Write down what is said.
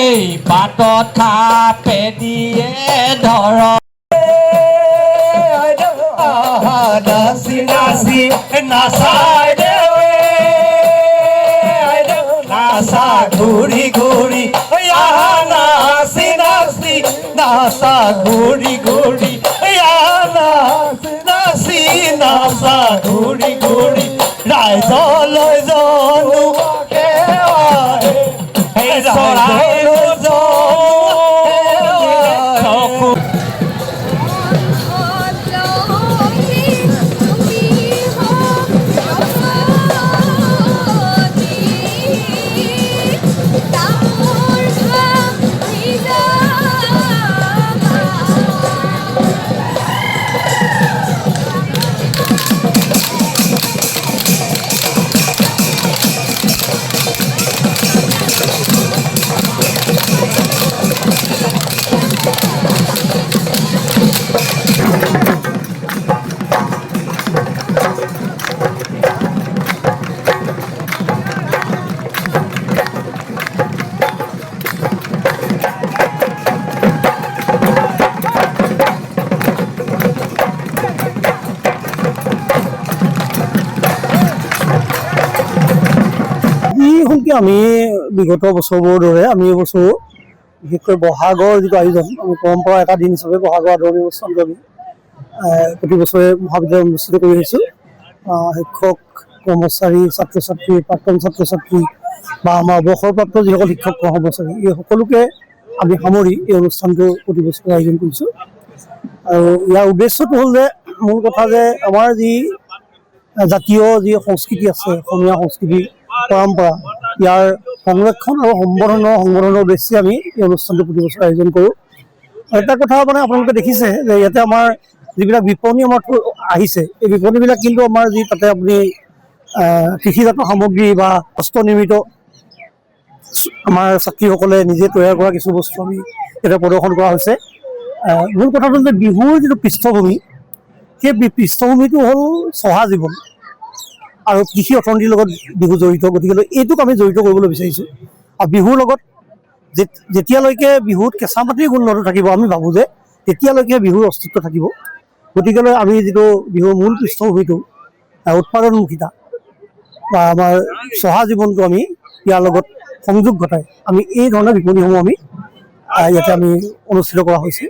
এই বাটত খাপে দিয়ে ধৰ নাচি নাচি নাচাই দেৱে নাচা ঘূৰি ঘূৰি নাচি নাচি নাচা ঘূৰি ঘূৰি নাচি নাচি নাচা ঘূৰি ঘূৰি ৰাইজলৈ জনোৱাকে ৰাইজলৈ জনোৱা আমি বিগত বছৰবোৰৰ দৰে আমি এইবছৰো বিশেষকৈ বহাগৰ যিটো আয়োজন আমি পৰম্পৰা এটা দিন হিচাপে বহাগৰ আদৰণি অনুষ্ঠানটো আমি প্ৰতি বছৰে মহাবিদ্যালয় অনুষ্ঠিত কৰি আহিছোঁ। শিক্ষক কৰ্মচাৰী ছাত্ৰ ছাত্ৰী প্ৰাক্তন ছাত্ৰ ছাত্ৰী বা আমাৰ অৱসৰপ্ৰাপ্ত যিসকল শিক্ষক কৰ্মচাৰী এই সকলোকে আমি সামৰি এই অনুষ্ঠানটো প্ৰতি বছৰে আয়োজন কৰিছোঁ। আৰু ইয়াৰ উদ্দেশ্যটো হ'ল যে মূল কথা যে আমাৰ যি জাতীয় যি সংস্কৃতি আছে অসমীয়া সংস্কৃতি পৰম্পৰা ইয়াৰ সংৰক্ষণ আৰু সংবৰ্ধনৰ উদ্দেশ্যে আমি এই অনুষ্ঠানটো প্ৰতি বছৰ আয়োজন কৰোঁ। এটা কথা মানে আপোনালোকে দেখিছে যে ইয়াতে আমাৰ যিবিলাক বিপণী আমাৰ আহিছে এই বিপণীবিলাক কিন্তু আমাৰ যি তাতে আপুনি কৃষিজাত সামগ্ৰী বা হস্তনিৰ্মিত আমাৰ ছাত্ৰীসকলে নিজে তৈয়াৰ কৰা কিছু বস্তু আমি ইয়াতে প্ৰদৰ্শন কৰা হৈছে। মূল কথাটো হ'ল যে বিহুৰ যিটো পৃষ্ঠভূমি সেই পৃষ্ঠভূমিটো হ'ল চহা জীৱন আৰু কৃষি অৰ্থনীতিৰ লগত বিহু জড়িত। গতিকে এইটোক আমি জড়িত কৰিবলৈ বিচাৰিছোঁ। আৰু বিহুৰ লগত যেতিয়ালৈকে বিহুত কেঁচা মাটিৰ গোন্ধটো থাকিব আমি ভাবোঁ যে তেতিয়ালৈকে বিহুৰ অস্তিত্ব থাকিব। গতিকেলৈ আমি যিটো বিহুৰ মূল পৃষ্ঠভূমিটো উৎপাদনমুখিতা বা আমাৰ চহা জীৱনটো আমি ইয়াৰ লগত সংযোগ ঘটাই আমি এই ধৰণৰ বিপণীসমূহ আমি ইয়াতে আমি অনুষ্ঠিত কৰা হৈছে।